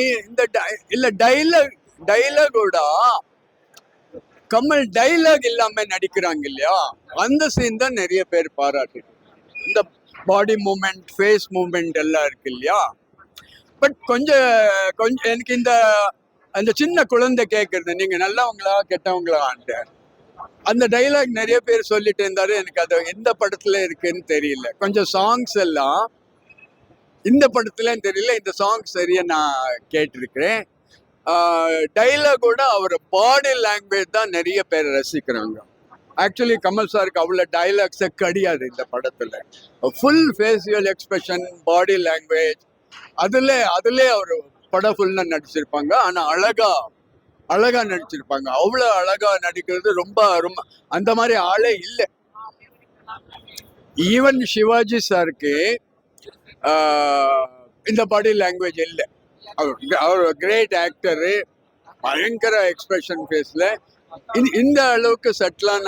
இந்த இல்ல டைலாகோட கமல் டைலாக் இல்லாம நடிக்கிறாங்க இல்லையா, அந்த சீன் தான் நிறைய பேர் பாராட்டு. இந்த பாடி மூமெண்ட், ஃபேஸ் மூமெண்ட் எல்லாம் இருக்கு இல்லையா. பட் கொஞ்சம் கொஞ்சம் எனக்கு இந்த அந்த சின்ன குழந்தை கேட்கறது, நீங்க நல்லவங்களா கெட்டவங்களான்ட்டு அந்த டைலாக் நிறைய பேர் சொல்லிட்டு இருந்தாரு. எனக்கு அது எந்த படத்துல இருக்குன்னு தெரியல. கொஞ்சம் சாங்ஸ் எல்லாம் இந்த படத்துல தெரியல. இந்த சாங் சரியா நான் கேட்டிருக்கிறேன். டைலாகோட அவர் பாடி லாங்குவேஜ் தான் நிறைய பேர் ரசிக்கிறாங்க. ஆக்சுவலி கமல் சாருக்கு அவ்வளோ டைலாக்ஸே கிடையாது இந்த படத்துல. Full facial expression, body language, அதுல அவர் படம் ஃபுல்லா நடிச்சிருப்பாங்க. ஆனா அழகா நடிச்சிருப்பாங்க. அவ்வளோ அழகா நடிக்கிறது ரொம்ப ரொம்ப அந்த மாதிரி ஆளே இல்லை. ஈவன் சிவாஜி சாருக்கு இந்த பாடி லாங்குவேஜ் இல்லை. அவர் கிரேட் ஆக்டரு, பயங்கர எக்ஸ்பிரஷன் ஃபேஸ்ல. இந்த அளவுக்கு செட்டிலான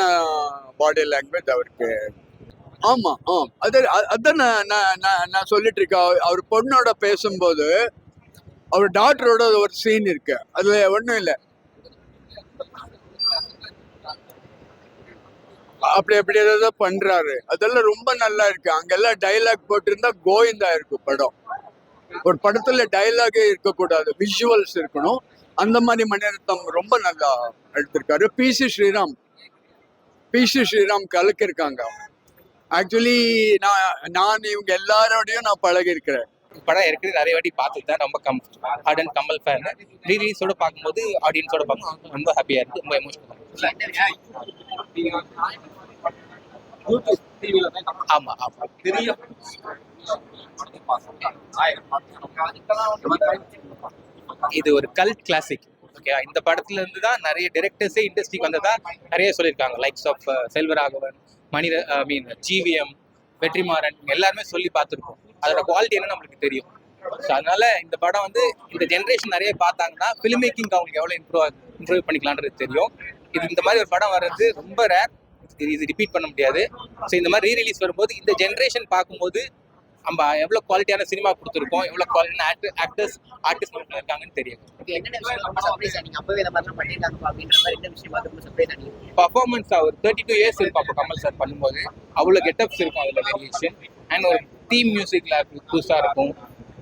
பாடி லாங்குவேஜ் அவருக்கு. ஆமா அதான் நான் சொல்லிட்டு இருக்கேன். அவர் பொண்ணோட பேசும்போது அவர் டாக்டரோட ஒரு சீன் இருக்கு, அதுல ஒண்ணும் இல்லை, அப்படி ஏதாவது பண்றாரு. அதெல்லாம் ரொம்ப நல்லா இருக்கு. அங்கெல்லாம் டைலாக் போட்டிருந்தா கோவிந்தா இருக்கு படம். ஒரு படத்துல டைலாகே இருக்கக்கூடாது, விஷுவல்ஸ் இருக்கணும். அந்த மாதிரி மணிரத்னம் ரொம்ப நல்லா எடுத்திருக்காரு. பி சி ஸ்ரீராம் கலக்கிருக்காங்க. ஆக்சுவலி நான் இவங்க எல்லாரோடையும் நான் பழகி இருக்கிறேன். படம் ஏற்கனவே நிறைய வாட்டி பார்த்துட்டு தான் ரொம்ப ஹார்ட் அண்ட் கமல் ஃபேன். ரீலீஸோட பார்க்கும்போது ஆடியன்ஸோட பார்க்கும்போது ரொம்ப ஹாப்பியா இருக்கு, ரொம்ப எமோஷனல். ஆமா ஆமா இது ஒரு கல்ட் கிளாசிக். ஓகே, இந்த படத்துல இருந்து தான் நிறைய டைரக்டர்ஸே இண்டஸ்ட்ரிக்கு வந்ததா நிறைய சொல்லியிருக்காங்க. லைக்ஸ் ஆஃப் செல்வராகவன், ஜிவிஎம், வெற்றிமாறன், எல்லாருமே சொல்லி பார்த்துருக்கோம். அதோட குவாலிட்டி என்ன நம்மளுக்கு தெரியும். ஸோ அதனால இந்த படம் வந்து இந்த ஜென்ரேஷன் நிறைய பார்த்தாங்கன்னா ஃபிலிம் மேக்கிங் அவங்களுக்கு எவ்வளோ இம்ப்ரூவ் பண்ணிக்கலான்றது தெரியும். இந்த மாதிரி ஒரு படம் வர்றது ரொம்ப ரேர், இது ரிப்பீட் பண்ண முடியாது. ஸோ இந்த மாதிரி ரீரிலீஸ் வரும்போது இந்த ஜென்ரேஷன் பார்க்கும்போது நம்ம எவ்வளோ குவாலிட்டியான சினிமா கொடுத்துருக்கோம், எவ்வளோ குவாலிட்டியான ஆர்டிஸ்ட் இருக்காங்கன்னு தெரியும். பர்ஃபார்மன்ஸ் அவர் 32 இயர்ஸ் இருக்கும் அப்போ கமல் சார் பண்ணும்போது. அவ்வளோ கெட்டப்ஸ் இருக்கும் அதில், வேரியேஷன். அண்ட் ஒரு தீம் மியூசிக்ல புதுசாக இருக்கும்.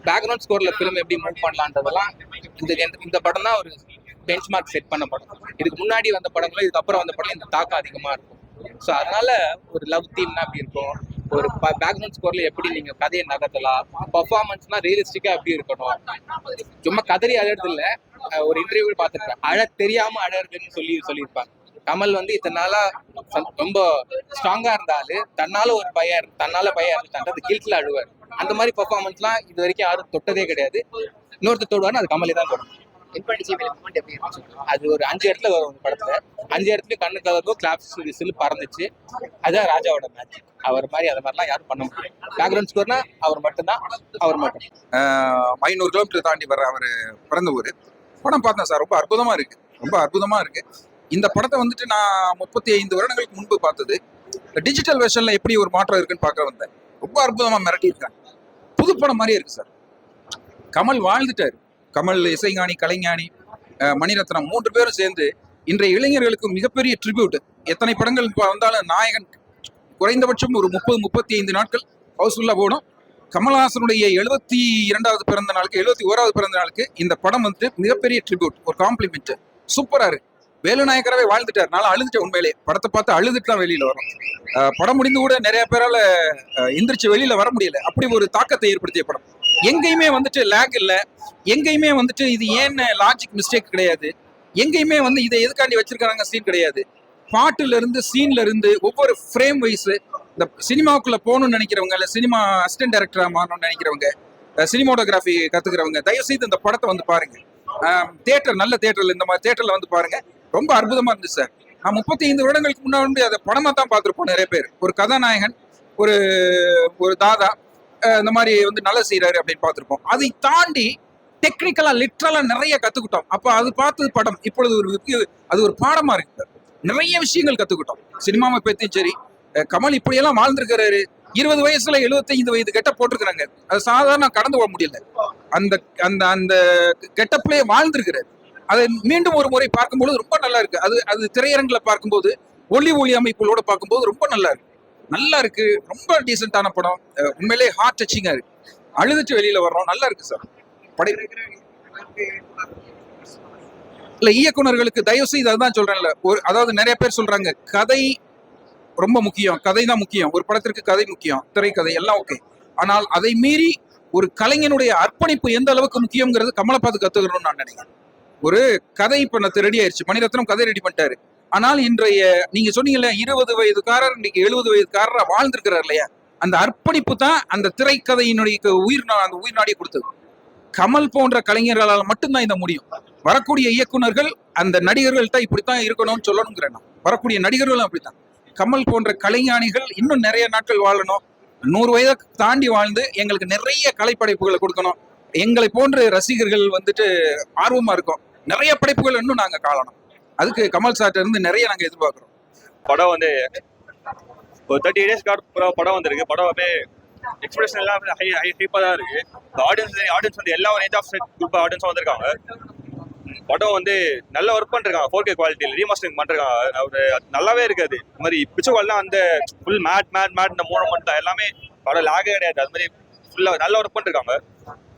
பேக்ரவுண்ட் ஸ்கோர்ல ஃபிலிம் எப்படி மூவ் பண்ணலான்றதெல்லாம் இந்த படம் தான் ஒரு பெஞ்ச் மார்க் செட் பண்ண படம். இதுக்கு முன்னாடி வந்த படங்களும் இதுக்கப்புறம் வந்த படம் இந்த தாக்கம் அதிகமாக இருக்கும். ஸோ அதனால ஒரு லவ் தீம்னா அப்படி இருக்கும், ஒரு பேக்ரவுண்ட் ஸ்கோர்ல எப்படி நீங்க கதையை நகர்த்தலாம், பர்ஃபார்மன்ஸ்னா ரியலிஸ்டிக்கா எப்படி இருக்கணும். சும்மா கதறி அழறது இல்லை. ஒரு இன்டர்வியூ பார்த்துருக்கேன், அழ தெரியாம அழறதுன்னு சொல்லியிருப்பாங்க. கமல் வந்து இத்தனை நாளா ரொம்ப ஸ்ட்ராங்கா இருந்தாலும் தன்னால பையன் இருந்துட்டான்றது கில்ட்ல அழுவார். அந்த மாதிரி பர்ஃபார்மன்ஸ்லாம் இது வரைக்கும் யாரும் தொட்டதே கிடையாது. இன்னொருத்தர் தொடுவார்னு அது கமலே தான் தொடும். அது ஒரு 5 இடத்துல வரும் படத்துல. 5 இடத்துல கண்ணு கலரும், கிளாப்ஸ் விசில் பறந்துச்சு. அதுதான் ராஜாவோட மேஜிக். அவர் மாதிரி அது மாதிரிலாம் யாரும் பண்ண முடியாது. பேக்ரவுண்ட் ஸ்கோர்னா அவர் மட்டும். 500 கிலோமீட்டர் தாண்டி வர்ற அவர் பிறந்த ஊர். படம் பார்த்தேன் சார், ரொம்ப அற்புதமா இருக்கு. இந்த படத்தை வந்துட்டு நான் 35 வருடங்களுக்கு முன்பு பார்த்தது. டிஜிட்டல் வெர்ஷன்ல எப்படி ஒரு மாற்றம் இருக்குன்னு பார்க்க வந்தேன். ரொம்ப அற்புதமா மிரட்டி இருக்காங்க. புது படம் மாதிரியே இருக்கு சார். கமல் வாழ்ந்துட்டாரு. கமல், இசைஞானி, கலைஞானி, மணிரத்னம் 3 பேரும் சேர்ந்து இன்றைய இளைஞர்களுக்கு மிகப்பெரிய ட்ரிபியூட். எத்தனை படங்கள் வந்தாலும் நாயகன் குறைந்தபட்சம் ஒரு 30-35 நாட்கள் ஹவுஸ்ஃபுல்லா போடும். கமல்ஹாசனுடைய 72வது பிறந்த நாளுக்கு, 71வது பிறந்த நாளுக்கு இந்த படம் வந்துட்டு மிகப்பெரிய ட்ரிபியூட், ஒரு காம்ப்ளிமெண்ட். சூப்பரா இருக்கு. வேலுநாயகராவே வாழ்ந்துட்டார். நான் அழுதுட்டேன் உண்மையிலே. படத்தை பார்த்து அழுதுட்டு தான் வெளியில வரும். படம் முடிந்து கூட நிறைய பேரால எந்திரிச்சு வெளியில வர முடியல. அப்படி ஒரு தாக்கத்தை ஏற்படுத்திய படம். எங்கேயுமே வந்துட்டு லேக் இல்லை, எங்கேயுமே வந்துட்டு இது ஏன் லாஜிக் மிஸ்டேக் கிடையாது, எங்கேயுமே வந்து இதை எதுக்காண்டி வச்சிருக்காங்க சீன் கிடையாது. பாட்டுல இருந்து சீன்ல இருந்து ஒவ்வொரு ஃப்ரேம் வைஸ் இந்த சினிமாவுக்குள்ள போகணும்னு நினைக்கிறவங்க, இல்லை சினிமா அசிஸ்டன்ட் டைரக்டரா மாறணும்னு நினைக்கிறவங்க, சினிமாட்டோகிராஃபி கத்துக்கிறவங்க தயவு செய்து இந்த படத்தை வந்து பாருங்க. தியேட்டர், நல்ல தியேட்டர்ல, இந்த மாதிரி தியேட்டர்ல வந்து பாருங்க. ரொம்ப அற்புதமா இருந்துச்சு சார். நான் 35 வருடங்களுக்கு முன்னாடி அதை படமா தான் பார்த்துருப்போம். நிறைய பேர் ஒரு கதாநாயகன், ஒரு தாதா இந்த மாதிரி வந்து நல்ல செய்யறாரு அப்படின்னு பார்த்துருப்போம். அதை தாண்டி டெக்னிக்கலா லிட்ரலா நிறைய கத்துக்கிட்டோம். அப்ப அது பார்த்தது படம். இப்பொழுது அது ஒரு பாடமா இருக்கு. நிறைய விஷயங்கள் கத்துக்கிட்டோம். சினிமாவை பத்தியும் சரி, கமல் இப்படியெல்லாம் வாழ்ந்திருக்கிறாரு. 20 வயசுல 75 வயது கெட்ட போட்டிருக்கிறாங்க. அது சாதாரண கடந்து போக முடியல. அந்த அந்த அந்த கெட்டப்லயே வாழ்ந்திருக்கிறாரு. அதை மீண்டும் ஒரு முறை பார்க்கும்போது ரொம்ப நல்லா இருக்கு. அது திரையரங்குல பார்க்கும்போது ஒளி அமைப்புகளோட பார்க்கும்போது ரொம்ப நல்லா இருக்கு. ரொம்ப டீசென்டான படம். உண்மையிலேயே ஹார்ட் டச்சிங்கா இருக்கு. அழுதுட்டு வெளியில வர்றோம். நல்லா இருக்கு சார் படை. இல்ல, இயக்குனர்களுக்கு தயவு செய்து அதுதான் சொல்றேன்ல, அதாவது நிறைய பேர் சொல்றாங்க கதை ரொம்ப முக்கியம், கதை தான் முக்கியம், ஒரு படத்திற்கு கதை முக்கியம், திரைக்கதை எல்லாம் ஓகே. ஆனால் அதை மீறி ஒரு கலைஞனுடைய அர்ப்பணிப்பு எந்த அளவுக்கு முக்கியங்கிறது கமலை பார்த்து கத்துக்கணும்னு நான் நினைக்கிறேன். ஒரு கதை இப்ப ரெடி ஆயிடுச்சு, மணிரத்னம் கதை ரெடி பண்ணிட்டாரு. ஆனால் இன்றைய நீங்க சொன்னீங்கல்ல 20 வயதுக்காரர் இன்னைக்கு 70 வயதுக்காரரா வாழ்ந்திருக்கிறார் இல்லையா, அந்த அர்ப்பணிப்பு தான் அந்த திரைக்கதையினுடைய அந்த உயிர் நாடியை கொடுத்தது. கமல் போன்ற கலைஞர்களால் மட்டும்தான் இந்த முடியும். வரக்கூடிய இயக்குனர்கள் அந்த நடிகர்கள்ட்ட இப்படித்தான் இருக்கணும்னு சொல்லணுங்கிறேன் நான். வரக்கூடிய நடிகர்களும் அப்படித்தான். கமல் போன்ற கலைஞானிகள் இன்னும் நிறைய நாட்கள் வாழணும், 100 வயதை தாண்டி வாழ்ந்து எங்களுக்கு நிறைய கலைப்படைப்புகளை கொடுக்கணும். எங்களை போன்ற ரசிகர்கள் வந்துட்டு ஆர்வமா இருக்கும், நிறைய படைப்புகள் இன்னும் நாங்க காணணும். அதுக்கு கமல் சார்ட்ட இருந்து நிறைய நாங்க எதிர்பார்க்கிறோம். படம் வந்து ஒரு 30 டேஸ்க்கு அப்புறம் படம் வந்திருக்கு. படம் வந்து எக்ஸ்பிரஷன் எல்லாம் ஹைப்பா தான் இருக்கு. ஆடியன்ஸ் வந்து எல்லா ரேஞ்ச் ஆஃப் குரூப் ஆடியன்ஸும் வந்திருக்காங்க. படம் வந்து நல்ல ஒர்க் பண்ணிருக்காங்க. 4K குவாலிட்டியில் ரீமாஸ்டரிங் பண்ணிருக்காங்க. ஒரு நல்லாவே இருக்காது. இந்த மாதிரி பிச்சுவெல்லாம் அந்த ஃபுல் மேட் இந்த மூமெண்ட் எல்லாமே படம் லாகே கிடையாது. அது மாதிரி ஃபுல்லா நல்ல ஒர்க் பண்ணிருக்காங்க.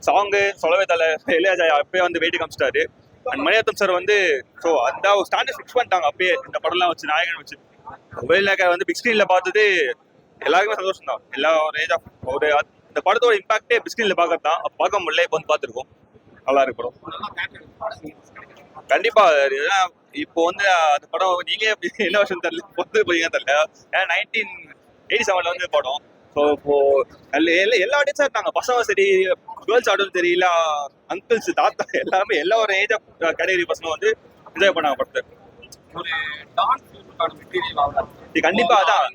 சாங்கு சொல்லவே தலை இளையராஜா அப்பயே வந்து வெயிட் காமிச்சிட்டாரு. அண்ட் மணிரத்னம் சார் வந்து ஸோ அந்த ஒரு ஸ்டாண்டர்ட் ஃபிக்ஸ் பண்ணிட்டாங்க அப்பயே இந்த படம்லாம் வச்சு, நாயகன் வச்சு. வேலைக்காக வந்து பிக் ஸ்கிரீன்ல பார்த்துட்டு எல்லாருக்குமே சந்தோஷம் தான். எல்லா ஒரு ஏஜ் ஆஃப் ஒரு இந்த படத்தோட இம்பாக்டே பிக் ஸ்கிரீன்ல பார்க்கறது தான். பார்க்க முடியல, இப்போ வந்து பார்த்துருக்கோம். நல்லா இருக்கு படம். கண்டிப்பா. இப்போ வந்து அந்த படம் நீங்க என்ன வருஷம் தெரியல, பொறுத்து போறீங்க தெரியல. ஏன்னா 1987 வந்து படம். ஸோ இப்போ எல்லா ஆடியன்ஸா இருக்காங்க. பசங்க சரி, கேர்ள்ஸ் ஆடும் சரி, இல்ல அங்கிள்ஸ் தாத்தா எல்லாமே எல்லா ஒரு ஏஜ் ஆஃப் கேட்டகரி பசங்க வந்து என்ஜாய் பண்ணாங்க படத்தை. கண்டிப்பா அதான்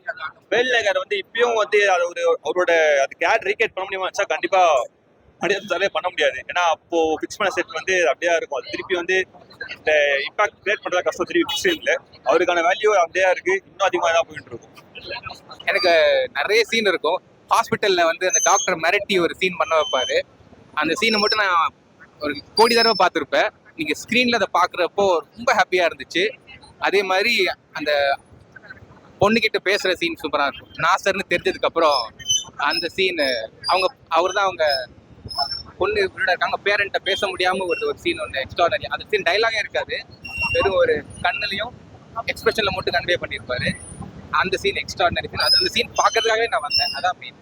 வேல்நகர் வந்து இப்பயும் வந்து அது ஒரு அவரோட அது கேட் ரீகேட் பண்ண முடியுமா வச்சா கண்டிப்பா மணிரத்னம் பண்ண முடியாது. ஏன்னா அப்போ பிக்ஸ் பண்ண செட் வந்து அப்படியே இருக்கும். அது திருப்பி வந்து இந்த இம்பாக்ட் கிரியேட் பண்றதா கஷ்டம். திருப்பி பிக்ஸ் இல்லை, அவருக்கான வேல்யூ அப்படியே இருக்கு, இன்னும் அதிகமாக தான் போயிட்டு இருக்கும். எனக்கு நிறைய சீன் இருக்கும். ஹாஸ்பிட்டல்ல வந்து அந்த டாக்டர் மிரட்டி ஒரு சீன் பண்ண வைப்பாரு. அந்த சீனை மட்டும் நான் ஒரு கோடி தடவை பார்த்துருப்பேன். நீங்க ஸ்க்ரீன்ல அதை பார்க்குறப்போ ரொம்ப ஹாப்பியா இருந்துச்சு. அதே மாதிரி அந்த பொண்ணுகிட்ட பேசுற சீன் சூப்பரா இருக்கும். நாசர்னு தெரிஞ்சதுக்கு அப்புறம் அந்த சீன் அவர் தான் அவங்க பொண்ணு இருக்காங்க, பேரண்ட்டை பேச முடியாம ஒரு சீன் ஒன்று எக்ஸ்ட்ராடனரி. அந்த சீன் டைலாகே இருக்காது, வெறும் ஒரு கண்ணுலையும் எக்ஸ்பிரஷன்ல மட்டும் கன்வே பண்ணியிருப்பாரு. அந்த சீன் எக்ஸ்ட்ராடனரி சீன். அந்த சீன் பார்க்கறதுக்காகவே நான் வந்தேன். அதான் மெயின்.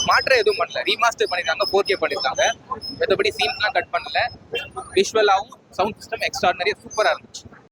மாற்றம் எதுவும் பண்ணல, ரீமாஸ்டர் பண்ணிருக்காங்க, 4K பண்ணிருக்காங்க. மற்றபடி சீன்ஸ்லாம் கட் பண்ணல. விஷுவலாகவும் சவுண்ட் சிஸ்டம் எக்ஸ்ட்ராடனரியா சூப்பரா இருந்துச்சு.